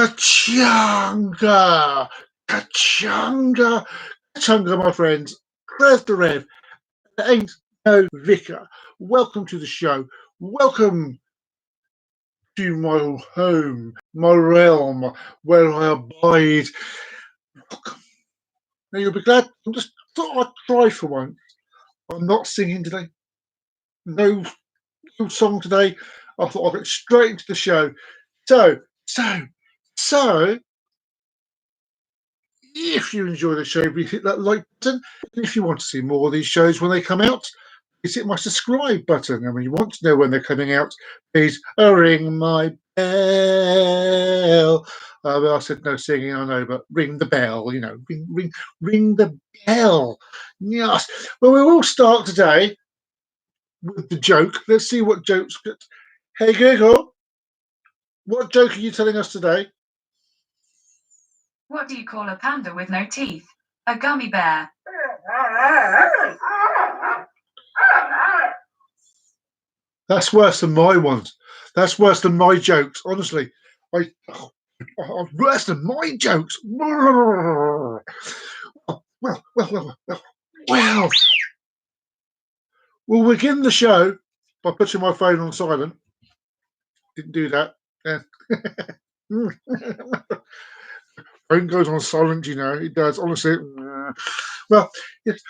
Kachunga, Kachunga, Kachunga, my friends. There's the Rev. There ain't no vicar. Welcome to the show. Welcome to my home, my realm, where I abide. Welcome. Now you'll be glad. I just thought I'd try for once. I'm not singing today. No, no song today. I thought I'd get straight into the show. So. If you enjoy the show, please hit that like button. And if you want to see more of these shows when they come out, please hit my subscribe button. And when you want to know when they're coming out, please ring my bell. Well, I said no singing, I know, but ring the bell, ring the bell. Yes. Well, we will start today with the joke. Let's see what jokes. Hey, Gregor, what joke are you telling us today? What do you call a panda with no teeth? A gummy bear. That's worse than my ones. That's worse than my jokes. Honestly, worse than my jokes. Well. We'll begin the show by putting my phone on silent. Didn't do that. Yeah. Phone goes on silent, it does. Honestly. Well, yes.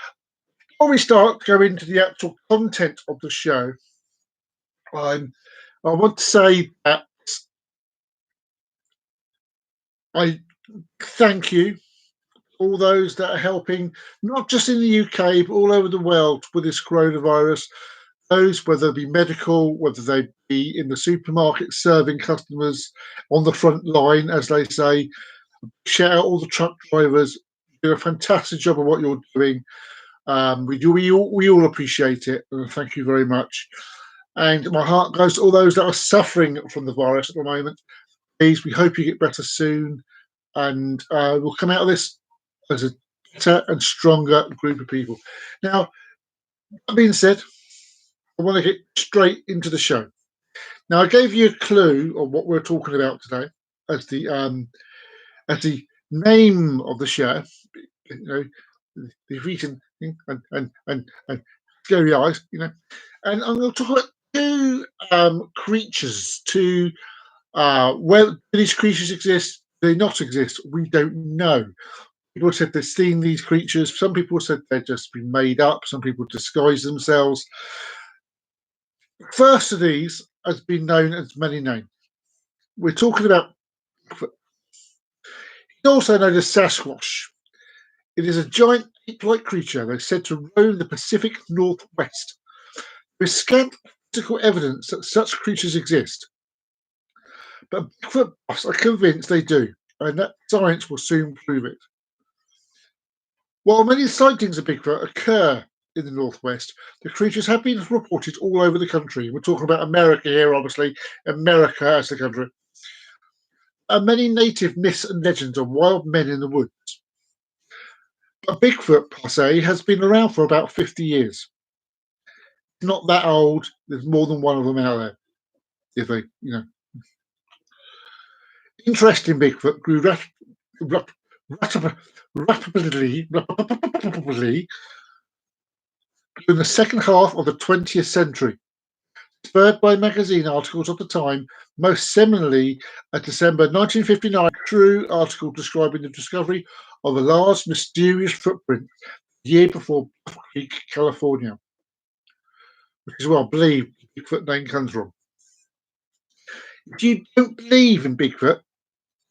Before we start going into the actual content of the show, I want to say that I thank you, all those that are helping, not just in the UK, but all over the world with this coronavirus. Those, whether they be medical, whether they be in the supermarket serving customers on the front line, as they say. Shout out all the truck drivers. You do a fantastic job of what you're doing. We all appreciate it. Thank you very much. And my heart goes to all those that are suffering from the virus at the moment. Please, we hope you get better soon, and we'll come out of this as a better and stronger group of people. Now, that being said, I want to get straight into the show. Now, I gave you a clue on what we're talking about today as the name of the show. The reason and scary eyes, and I'm going to talk about two creatures. Where these creatures exist, they not exist. We don't know. People said they've seen these creatures. Some people said they've just been made up. Some people disguise themselves. First of these has been known as many names. We're talking about. He's also known as Sasquatch. It is a giant ape-like creature that's said to roam the Pacific Northwest. There is scant physical evidence that such creatures exist, but Bigfoot buffs are convinced they do, and that science will soon prove it. While many sightings of Bigfoot occur in the Northwest, the creatures have been reported all over the country. We're talking about America here, obviously, America as the country. And many native myths and legends of wild men in the woods. But Bigfoot, per se, has been around for about 50 years. Not that old. There's more than one of them out there. If they, Interest in Bigfoot grew rapidly during the second half of the 20th century, spurred by magazine articles of the time, most seminally a December 1959 true article describing the discovery of a large mysterious footprint the year before Bluff Creek, California, which is where I believe the Bigfoot name comes from. If you don't believe in Bigfoot,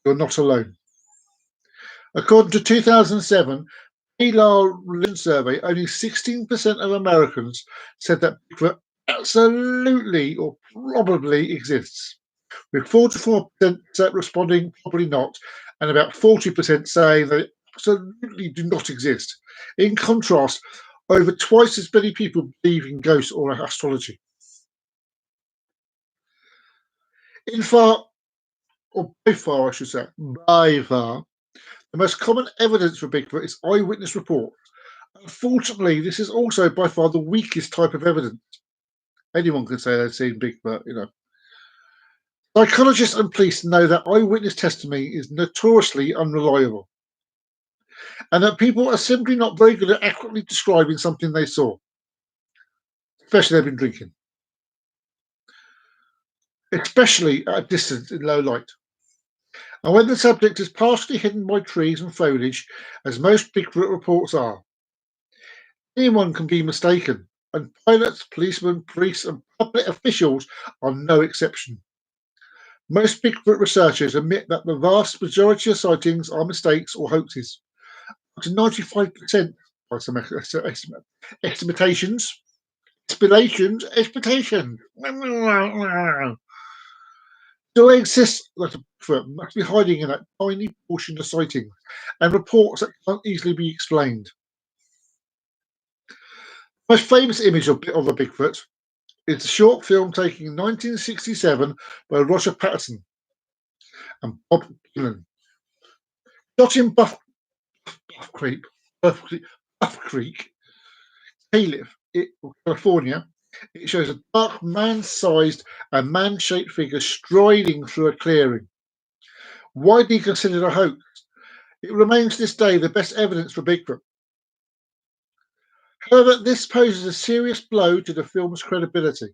you're not alone. According to 2007 Baylor Religion Survey, only 16% of Americans said that Bigfoot absolutely or probably exists, with 44% responding probably not, and about 40% saying they absolutely do not exist. In contrast, over twice as many people believe in ghosts or astrology. By far, the most common evidence for Bigfoot is eyewitness reports. Unfortunately, this is also by far the weakest type of evidence. Anyone can say they've seen Bigfoot, Psychologists and police know that eyewitness testimony is notoriously unreliable, and that people are simply not very good at accurately describing something they saw, especially they've been drinking, especially at a distance in low light. And when the subject is partially hidden by trees and foliage, as most Bigfoot reports are, anyone can be mistaken, and pilots, policemen, priests, and public officials are no exception. Most Bigfoot researchers admit that the vast majority of sightings are mistakes or hoaxes, up to 95% by some estimations. Do they insist that a Bigfoot must be hiding in that tiny portion of sightings and reports that can't easily be explained? The most famous image of a Bigfoot is a short film taken in 1967 by Roger Patterson and Bob Dylan. Shot in Buff Creek, California, it shows a dark, man-sized and man-shaped figure striding through a clearing. Widely considered a hoax, it remains to this day the best evidence for Bigfoot. However, this poses a serious blow to the film's credibility.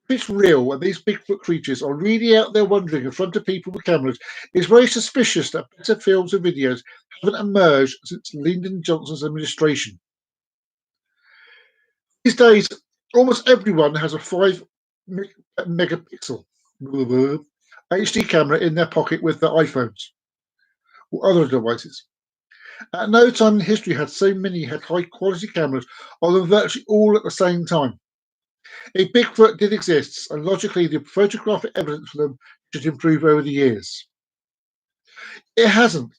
If it's real and these Bigfoot creatures are really out there wandering in front of people with cameras, it's very suspicious that better films and videos haven't emerged since Lyndon Johnson's administration. These days, almost everyone has a 5 megapixel HD camera in their pocket with their iPhones or other devices. At no time in history had so many had high quality cameras, on them virtually all at the same time. If Bigfoot did exist, and logically the photographic evidence for them should improve over the years. It hasn't.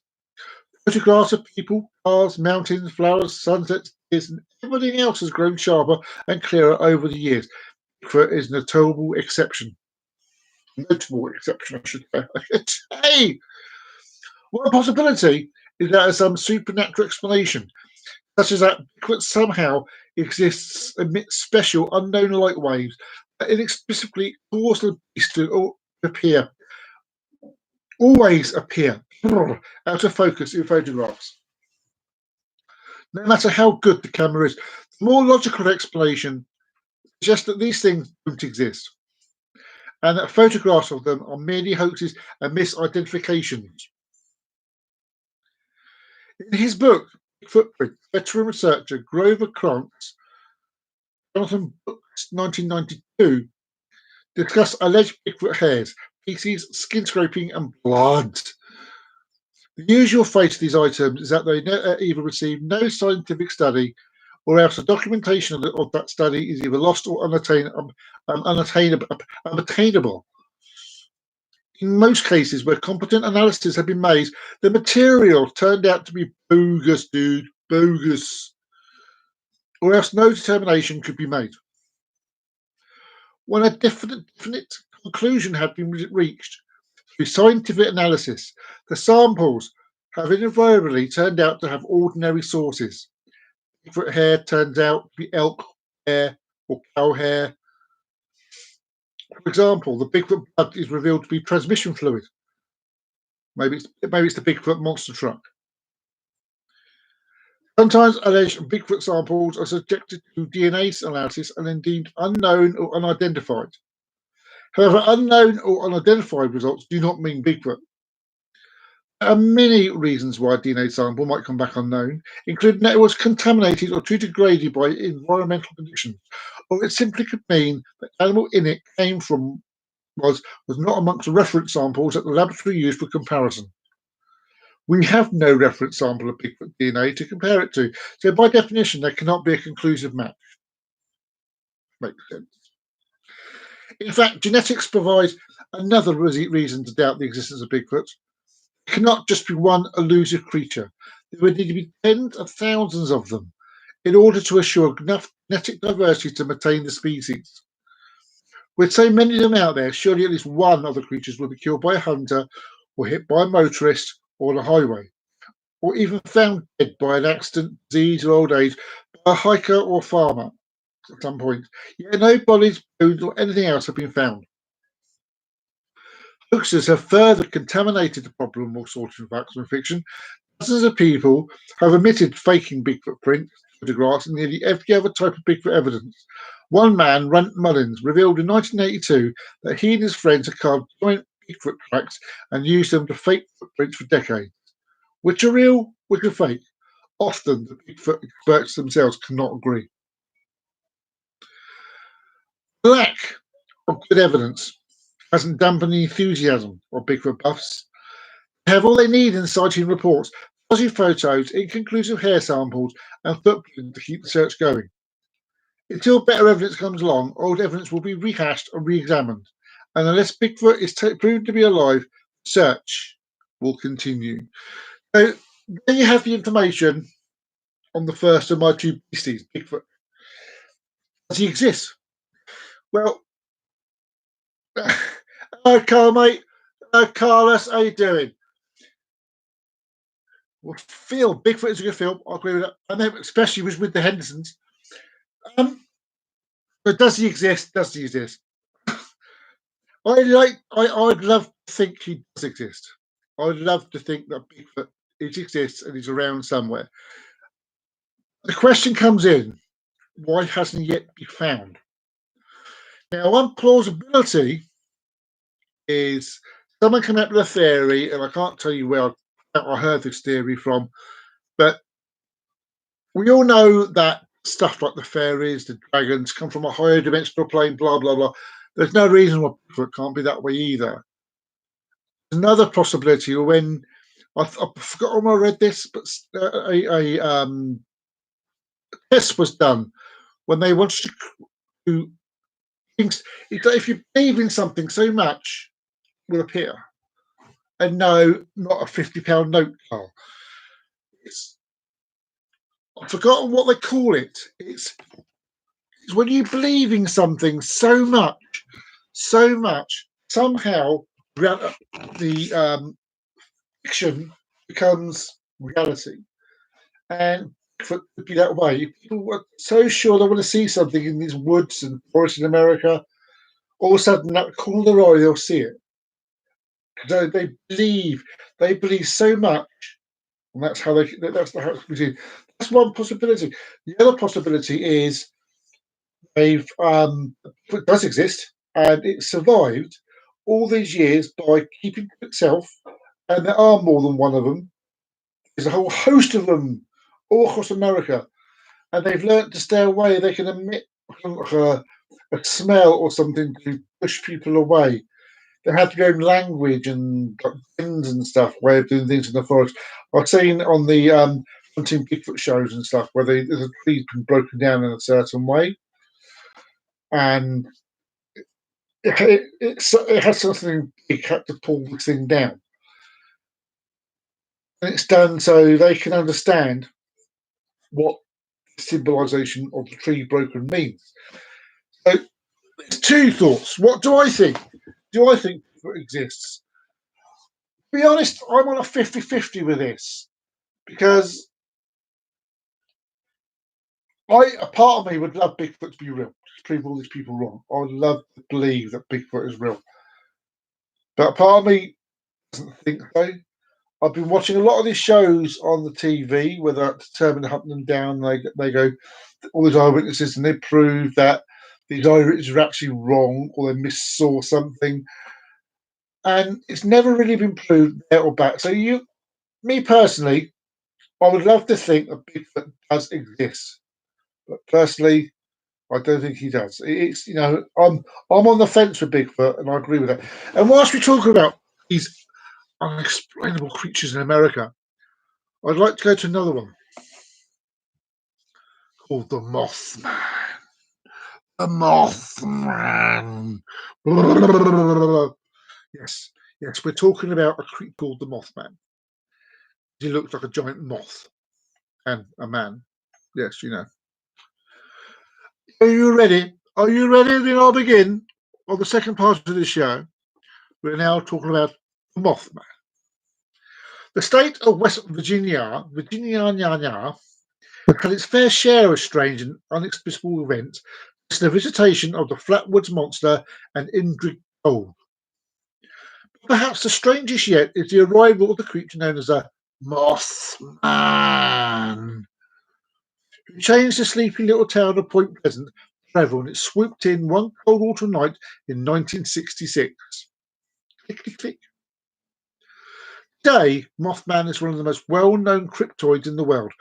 Photographs of people, cars, mountains, flowers, sunsets, and everything else has grown sharper and clearer over the years. Bigfoot is a notable exception. Notable exception, I should say. One possibility is that some supernatural explanation, such as that Bigfoot somehow exists amidst special unknown light waves that inexplicably cause the beast to appear, always appear out of focus in photographs. No matter how good the camera is, the more logical explanation suggests that these things don't exist, and that photographs of them are merely hoaxes and misidentifications. In his book, Footprint, veteran researcher Grover Krantz, Jonathan Books, 1992, discussed alleged Bigfoot hairs, feces, skin scraping, and blood. The usual fate of these items is that they either receive no scientific study, or else the documentation of that study is either lost or unattainable. In most cases where competent analysis have been made, the material turned out to be bogus, dude, bogus, or else no determination could be made. When a definite conclusion had been reached through scientific analysis, the samples have invariably turned out to have ordinary sources. Bigfoot hair turns out to be elk hair or cow hair. For example, the Bigfoot blood is revealed to be transmission fluid. Maybe it's the Bigfoot monster truck. Sometimes alleged Bigfoot samples are subjected to DNA analysis and indeed unknown or unidentified. However, unknown or unidentified results do not mean Bigfoot. There are many reasons why a DNA sample might come back unknown, including that it was contaminated or too degraded by environmental conditions, or it simply could mean that the animal in it came from was not amongst the reference samples that the laboratory used for comparison. We have no reference sample of Bigfoot DNA to compare it to, so by definition there cannot be a conclusive match. Makes sense. In fact, genetics provides another reason to doubt the existence of Bigfoot. It cannot just be one elusive creature. There would need to be tens of thousands of them in order to assure enough genetic diversity to maintain the species. With so many of them out there, surely at least one of the creatures will be killed by a hunter, or hit by a motorist, or on a highway, or even found dead by an accident, disease, or old age by a hiker or farmer at some point. Yet no bodies, bones, or anything else have been found. Hoaxers have further contaminated the problem of sorting facts from fiction. Dozens of people have admitted faking Bigfoot prints, photographs, and nearly every other type of Bigfoot evidence. One man, Runt Mullins, revealed in 1982 that he and his friends had carved giant Bigfoot tracks and used them to fake footprints for decades. Which are real, which are fake? Often the Bigfoot experts themselves cannot agree. Lack of good evidence hasn't dampened the enthusiasm of Bigfoot buffs. They have all they need in sighting reports, fuzzy photos, inconclusive hair samples, and footprints to keep the search going. Until better evidence comes along, old evidence will be rehashed and re-examined, and unless Bigfoot is proven to be alive, search will continue. So there you have the information on the first of my two beasties, Bigfoot. Does he exist? Well, Carl, mate. Carlos, how you doing? Well, Bigfoot is a good film. I agree with that. I know, especially with the Hendersons. But does he exist? Does he exist? I'd love to think he does exist. I'd love to think that Bigfoot exists and he's around somewhere. The question comes in: why hasn't he yet been found? Now, one plausibility is someone came up with a theory, and I can't tell you where I heard this theory from, but we all know that stuff like the fairies, the dragons come from a higher dimensional plane, blah, blah, blah. There's no reason why it can't be that way either. Another possibility, when I forgot when I read this, but a test was done when they wanted to things. If you believe in something so much, it will appear. And no, not a £50 note, Carl. I've forgotten what they call it. It's when you believe in something so much, somehow the fiction becomes reality. And for to be that way, people were so sure they want to see something in these woods and forests in America. All of a sudden, that corner of their eye, they'll see it. They believe so much, and that's how that's how it's seen. That's one possibility. The other possibility is it does exist and it survived all these years by keeping to itself, and there are more than one of them. There's a whole host of them all across America, and they've learned to stay away. They can emit a smell or something to push people away. They have to go in language and pins and stuff, way of doing things in the forest. I've seen on the hunting Bigfoot shows and stuff where there's a tree's been broken down in a certain way, and it has something big had to pull this thing down, and it's done so they can understand what the symbolisation of the tree broken means. So there's two thoughts. What do I think? Do I think it exists? To be honest, I'm on a 50-50 with this, because a part of me would love Bigfoot to be real, just prove all these people wrong. I would love to believe that Bigfoot is real. But a part of me doesn't think so. I've been watching a lot of these shows on the TV where they're determined to hunt them down. They go, all these eyewitnesses, and they prove that these eyewitnesses are actually wrong or they missaw something. And it's never really been proved there or back. So me personally, I would love to think that Bigfoot does exist. But personally, I don't think he does. It's I'm on the fence with Bigfoot, and I agree with that. And whilst we're talking about these unexplainable creatures in America, I'd like to go to another one called the Mothman. The Mothman. Yes, we're talking about a creature called the Mothman. He looks like a giant moth and a man. Yes, you know. Are you ready? Are you ready? Then I'll begin on the second part of the show. We're now talking about the Mothman. The state of West Virginia, had its fair share of strange and unexplicable events, since the visitation of the Flatwoods Monster and Indrid Cold. Perhaps the strangest yet is the arrival of the creature known as a Mothman, who changed the sleepy little town of Point Pleasant forever when it swooped in one cold autumn night in 1966. Click, click, click. Today, Mothman is one of the most well-known cryptoids in the world,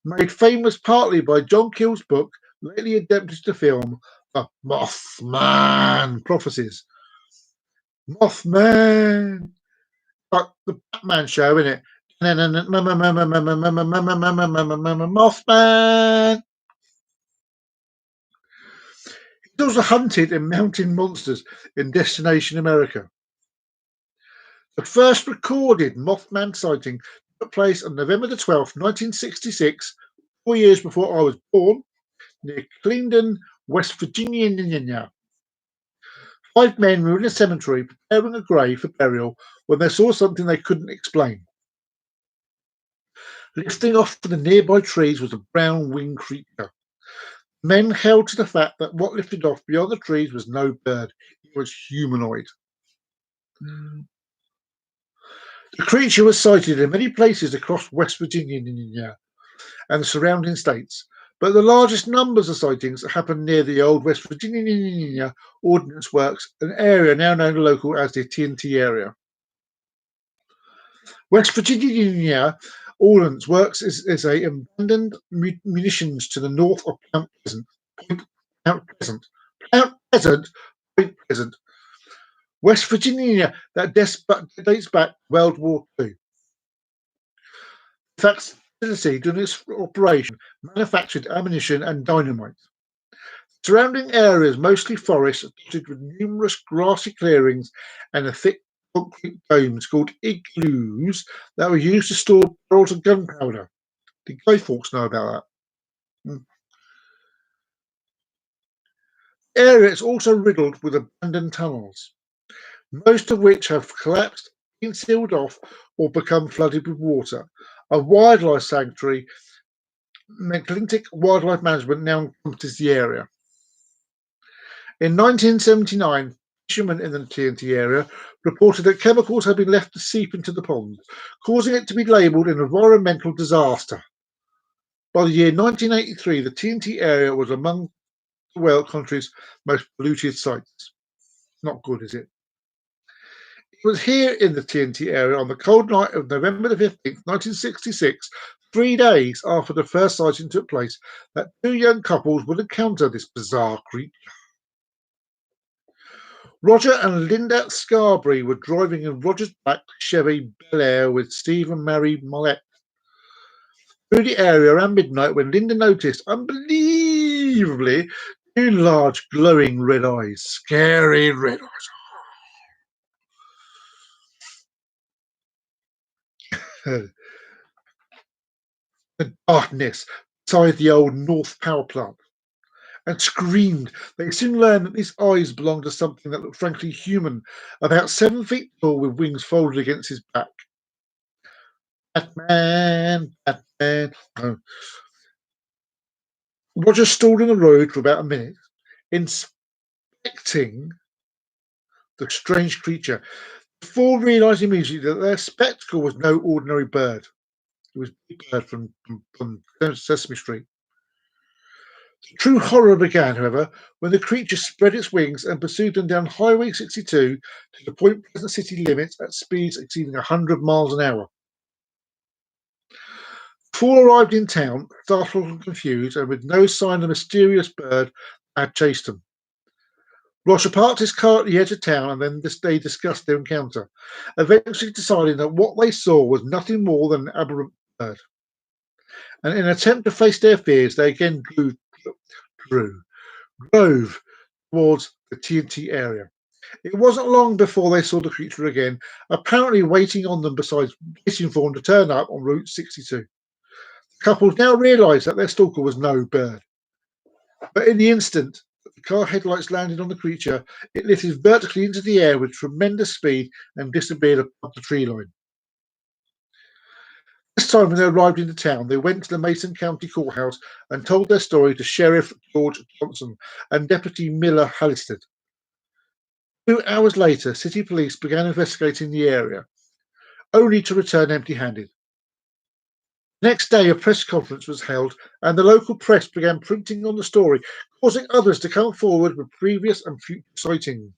made famous partly by John Keel's book, lately adapted to film, The Mothman Prophecies. Mothman! Like the Batman show, innit? Mothman! He's also hunted and mounted monsters in Destination America. The first recorded Mothman sighting took place on November the 12th, 1966, 4 years before I was born, near Cleandon, West Virginia. 5 men were in a cemetery preparing a grave for burial when they saw something they couldn't explain. Lifting off from the nearby trees was a brown winged creature. Men held to the fact that what lifted off beyond the trees was no bird, it was humanoid. The creature was sighted in many places across West Virginia and the surrounding states, but the largest numbers of sightings happened near the old West Virginia Ordnance Works, an area now known to local as the TNT area. West Virginia Ordnance Works is a abandoned munitions to the north of Point Pleasant, West Virginia, that dates back to World War II. The facility during its operation manufactured ammunition and dynamite. Surrounding areas, mostly forests, dotted with numerous grassy clearings and a thick concrete domes called igloos that were used to store barrels of gunpowder. Did Guy Fawkes know about that? The area is also riddled with abandoned tunnels, most of which have collapsed, been sealed off, or become flooded with water. A wildlife sanctuary, McClintic Wildlife Management, now encompasses the area. In 1979, fishermen in the TNT area reported that chemicals had been left to seep into the pond, causing it to be labelled an environmental disaster. By the year 1983, the TNT area was among the world country's most polluted sites. Not good, is it? It was here in the TNT area on the cold night of November the 15th, 1966, 3 days after the first sighting took place, that 2 young couples would encounter this bizarre creature. Roger and Linda Scarberry were driving in Roger's black Chevy Bel Air with Steve and Mary Mollett through the area around midnight when Linda noticed, unbelievably, 2 large glowing red eyes. Scary red eyes. The darkness beside the old North Power Plant, and screamed. They soon learned that these eyes belonged to something that looked frankly human, about 7 feet tall with wings folded against his back. Batman, Batman. Oh. Roger stalled in the road for about a minute, inspecting the strange creature, before realising immediately that their spectacle was no ordinary bird. It was Big Bird from Sesame Street. The true horror began, however, when the creature spread its wings and pursued them down Highway 62 to the Point Pleasant city limits at speeds exceeding 100 miles an hour. The four arrived in town, startled and confused, and with no sign of the mysterious bird that had chased them. Roger parked his car at the edge of town, and then they discussed their encounter, eventually deciding that what they saw was nothing more than an aberrant bird. And in an attempt to face their fears, they again drove towards the TNT area. It wasn't long before they saw the creature again, apparently waiting for them to turn up on Route 62. The couple now realised that their stalker was no bird. But in the instant the car headlights landed on the creature, it lifted vertically into the air with tremendous speed and disappeared above the tree line. This time when they arrived in the town, they went to the Mason County Courthouse and told their story to Sheriff George Johnson and Deputy Miller Hallisted. 2 hours later, city police began investigating the area, only to return empty-handed. The next day, a press conference was held, and the local press began printing on the story, causing others to come forward with previous and future sightings.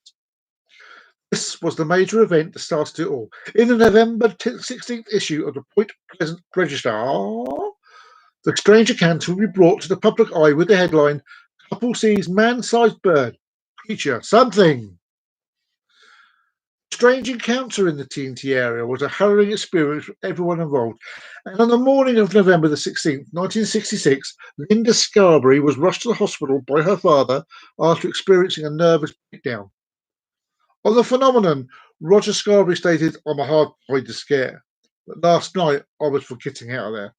This was the major event that started it all. In the November 16th issue of the Point Pleasant Register, the strange account will be brought to the public eye with the headline, "Couple sees man-sized bird, creature, something." Strange encounter in the TNT area was a harrowing experience for everyone involved, and on the morning of November the 16th, 1966, Linda Scarberry was rushed to the hospital by her father after experiencing a nervous breakdown. On the phenomenon, Roger Scarberry stated, "I'm a hard boy to scare, but last night I was for getting out of there."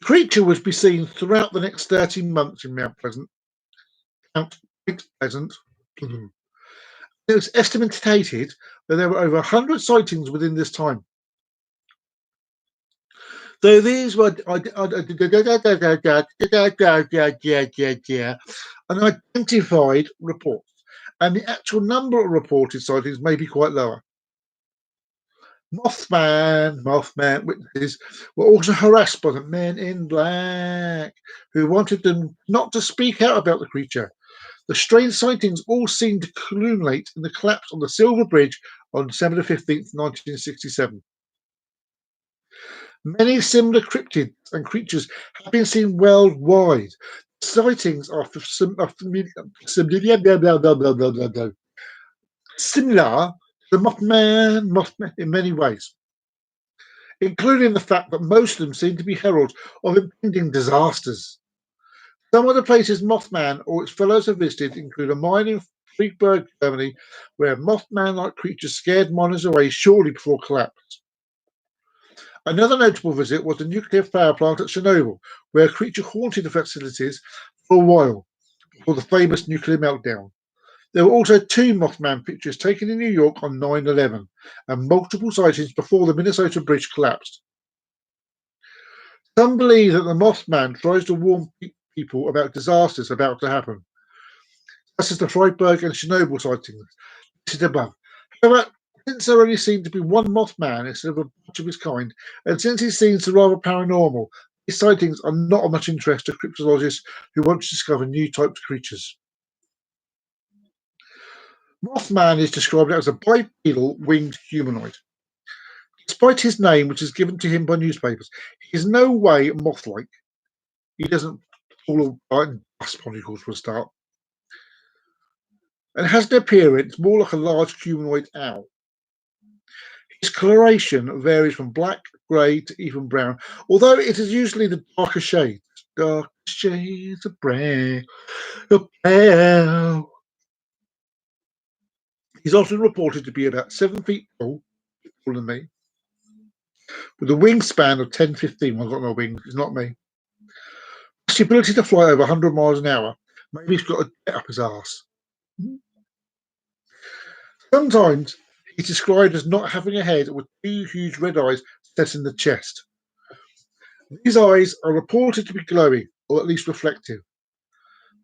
The creature was to be seen throughout the next 13 months in Mount Pleasant. It was estimated that there were over 100 sightings within this time. Though these were unidentified reports, and the actual number of reported sightings may be quite lower. Mothman witnesses were also harassed by the Men in Black, who wanted them not to speak out about the creature. The strange sightings all seemed to culminate in the collapse on the Silver Bridge on December 15th, 1967. Many similar cryptids and creatures have been seen worldwide. Sightings are similar to the Mothman in many ways, including the fact that most of them seem to be heralds of impending disasters. Some of the places Mothman or its fellows have visited include a mine in Friedberg, Germany, where Mothman-like creatures scared miners away shortly before collapse. Another notable visit was the nuclear power plant at Chernobyl, where a creature haunted the facilities for a while before the famous nuclear meltdown. There were also 2 Mothman pictures taken in New York on 9/11, and multiple sightings before the Minnesota Bridge collapsed. Some believe that the Mothman tries to warn people about disasters about to happen, such as the Friedberg and Chernobyl sightings listed above. However, since there only seemed to be one Mothman instead of a bunch of his kind, and since he seems rather paranormal, these sightings are not of much interest to cryptozoologists who want to discover new types of creatures. Mothman is described as a bipedal winged humanoid. Despite his name, which is given to him by newspapers, he is no way moth-like. He doesn't fall and dust particles for a start, and has an appearance more like a large humanoid owl. His coloration varies from black, grey to even brown, although it is usually the darker shades. Dark shades of brown. He's often reported to be about 7 feet tall, taller than me, with a wingspan of 10-15. I've got no wings, it's not me. The ability to fly over 100 miles an hour. Maybe he's got a jet up his arse. Sometimes he's described as not having a head with 2 huge red eyes set in the chest. These eyes are reported to be glowing, or at least reflective.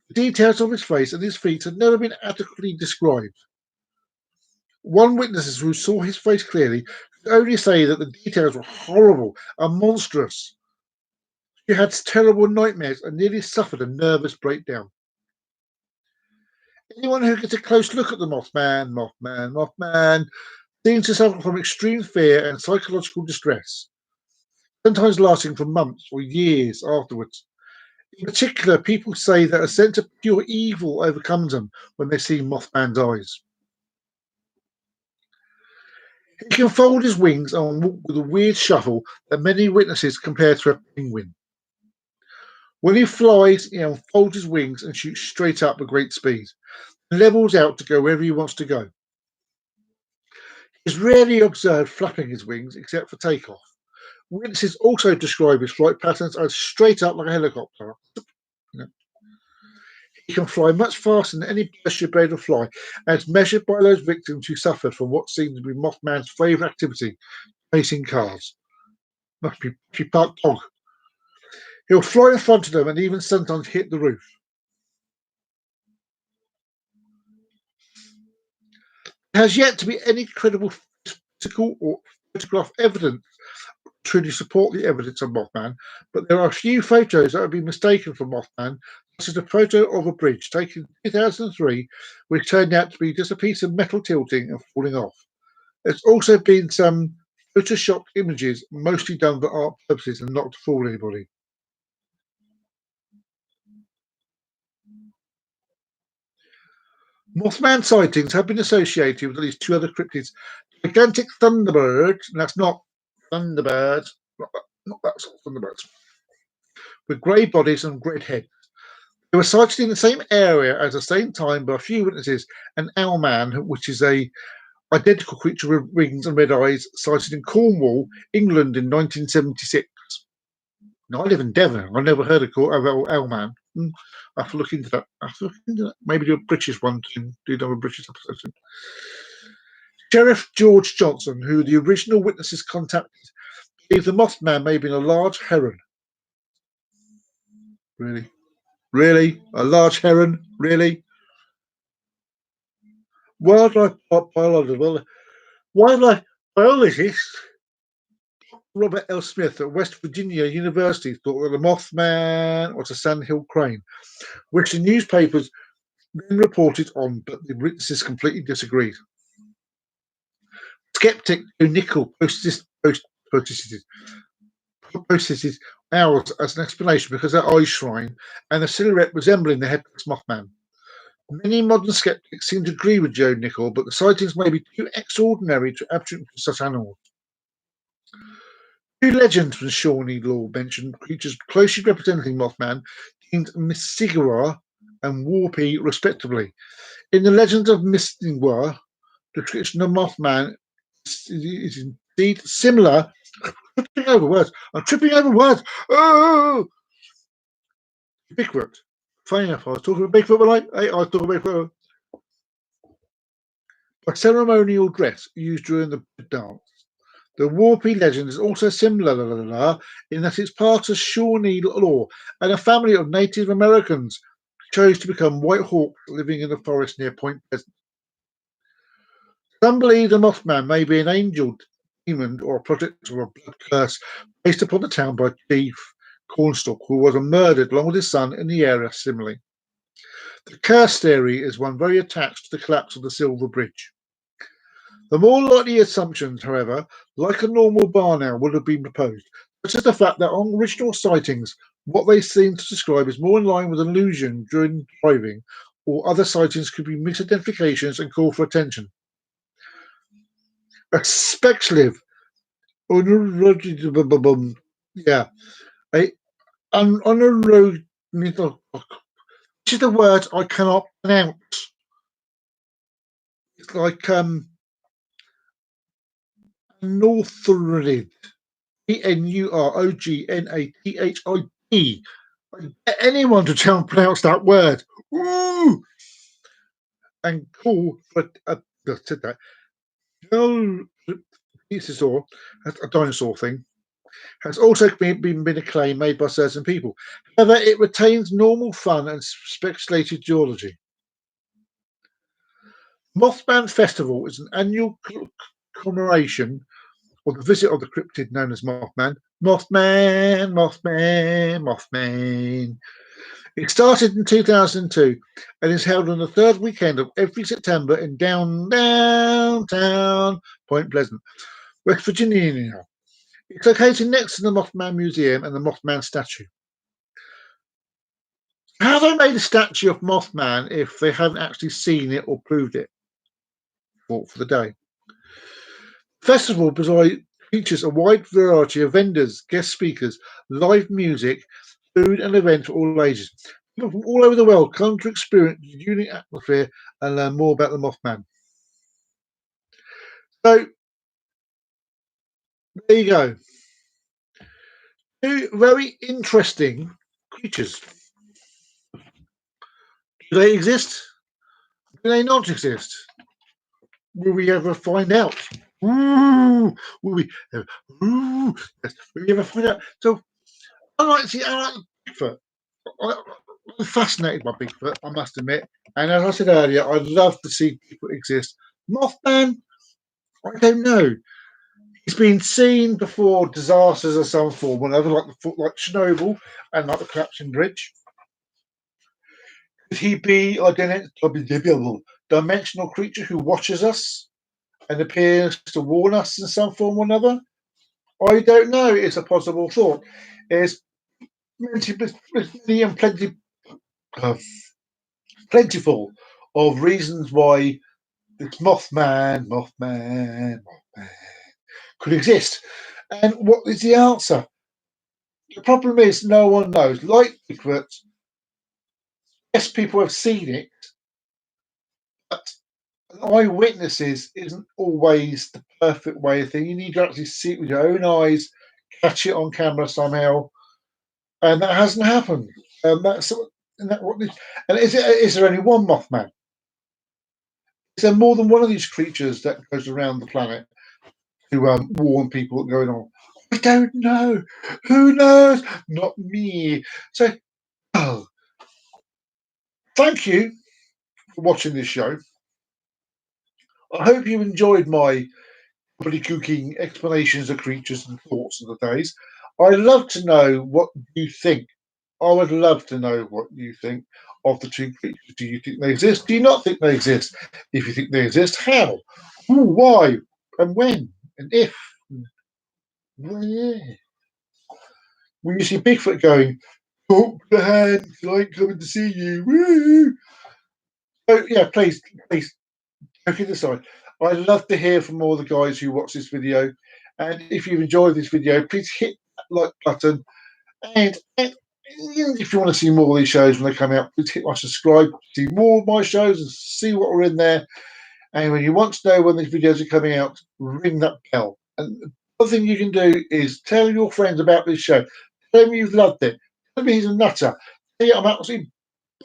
The details of his face and his feet have never been adequately described. One witness who saw his face clearly could only say that the details were horrible and monstrous. She had terrible nightmares and nearly suffered a nervous breakdown. Anyone who gets a close look at the Mothman seems to suffer from extreme fear and psychological distress, sometimes lasting for months or years afterwards. In particular, people say that a sense of pure evil overcomes them when they see Mothman's eyes. He can fold his wings and walk with a weird shuffle that many witnesses compare to a penguin. When he flies, he unfolds his wings and shoots straight up at great speed, and levels out to go wherever he wants to go. He is rarely observed flapping his wings except for takeoff. Witnesses also describe his flight patterns as straight up like a helicopter. He can fly much faster than any bird should be able to fly, as measured by those victims who suffered from what seemed to be Mothman's favourite activity, chasing cars. Must be part dog. He'll fly in front of them and even sometimes hit the roof. There has yet to be any credible physical or photograph evidence to truly support the evidence of Mothman, but there are a few photos that have been mistaken for Mothman, such as a photo of a bridge taken in 2003, which turned out to be just a piece of metal tilting and falling off. There's also been some photoshopped images, mostly done for art purposes and not to fool anybody. Mothman sightings have been associated with at least two other cryptids. Gigantic thunderbirds, and that's not thunderbirds, not that sort of thunderbirds, with grey bodies and red heads. They were sighted in the same area at the same time by a few witnesses. An owlman, which is a identical creature with wings and red eyes, sighted in Cornwall, England in 1976. Now, I live in Devon. I never heard of owlman. I have to look into that. Maybe do a British one and do another British episode. Sheriff George Johnson, who the original witnesses contacted, believed the Mothman may have been a large heron. Really? Really? A large heron? Really? Wildlife biologist Robert L. Smith at West Virginia University thought that the Mothman was a sandhill crane, which the newspapers then reported on, but the witnesses completely disagreed. Skeptic Joe Nickell posted owls as an explanation because their eyes shine and a silhouette resembling the headless Mothman. Many modern skeptics seem to agree with Joe Nickell, but the sightings may be too extraordinary to attribute to such animals. Two legends from Shawnee Law mentioned creatures closely representing Mothman, named Misigwa and Warpy, respectively. In the legend of Misigwa, the description of Mothman is indeed similar. I'm tripping over words. Oh! Bigfoot. Funny enough, I was talking about Bigfoot, I was talking about Bigfoot. A ceremonial dress used during the dance. The Warpy legend is also similar in that it's part of Shawnee law, and a family of Native Americans chose to become White Hawks living in the forest near Point Pleasant. Some believe the Mothman may be an angel, demon, or a project or a blood curse based upon the town by Chief Cornstalk, who was murdered along with his son in the area similarly. The curse theory is one very attached to the collapse of the Silver Bridge. The more likely assumptions, however, like a normal barn owl, would have been proposed, such as the fact that on original sightings, what they seem to describe is more in line with an illusion during driving, or other sightings could be misidentifications and call for attention. A speculative, which is the word I cannot pronounce. It's like Northrid, P-N-U-R-O-G-N-A-T-H-I-D. I get anyone to try and pronounce that word. Ooh! And call for I said that. Plesiosaur, a dinosaur thing, has also been a claim made by certain people. However, it retains normal fun and speculative geology. Mothman Festival is an annual commemoration of the visit of the cryptid known as Mothman. Mothman. It started in 2002 and is held on the third weekend of every September in downtown Point Pleasant, West Virginia. It's located next to the Mothman Museum and the Mothman statue. How have they made a statue of Mothman if they haven't actually seen it or proved it for the day? Festival features a wide variety of vendors, guest speakers, live music, food and events for all ages. People from all over the world come to experience the unique atmosphere and learn more about the Mothman. So, there you go. Two very interesting creatures. Do they exist? Do they not exist? Will we ever find out? Ooh, will we ever find out? So, I like Bigfoot. I'm fascinated by Bigfoot, I must admit. And as I said earlier, I'd love to see Bigfoot exist. Mothman, I don't know. He's been seen before disasters of some form, whenever like Chernobyl and like the collapsing bridge. Could he be a dimensional creature who watches us and appears to warn us in some form or another? I don't know. It's a possible thought. There's plenty and plentiful of reasons why this Mothman could exist. And what is the answer? The problem is no one knows. Like Bigfoot, yes, people have seen it, but eyewitnesses isn't always the perfect way of thing. You need to actually see it with your own eyes, catch it on camera somehow, and that hasn't happened. And is there only one Mothman? Is there more than one of these creatures that goes around the planet to warn people what's going on? I don't know. Who knows? Not me. So, oh, thank you for watching this show. I hope you enjoyed my cooking explanations of creatures and thoughts of the days. I'd love to know what you think. I would love to know what you think of the two creatures. Do you think they exist? Do you not think they exist? If you think they exist, how? Who, why? And when? And if? Well, yeah. When you see Bigfoot going, oh, the hand, I ain't coming to see you. Woo! Oh, yeah, please, joking aside, I'd love to hear from all the guys who watch this video. And if you've enjoyed this video, please hit that like button. And if you want to see more of these shows when they come out, please hit my subscribe to see more of my shows and see what are in there. And when you want to know when these videos are coming out, ring that bell. And the other thing you can do is tell your friends about this show. Tell them you've loved it. Tell me he's a nutter. Tell you I'm absolutely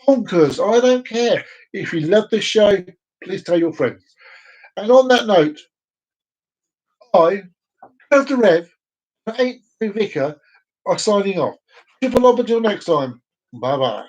bonkers. I don't care. If you love this show, please tell your friends. And on that note, I, Rev the Rev, and Ain't No Vicar, are signing off. Triple up until next time. Bye bye.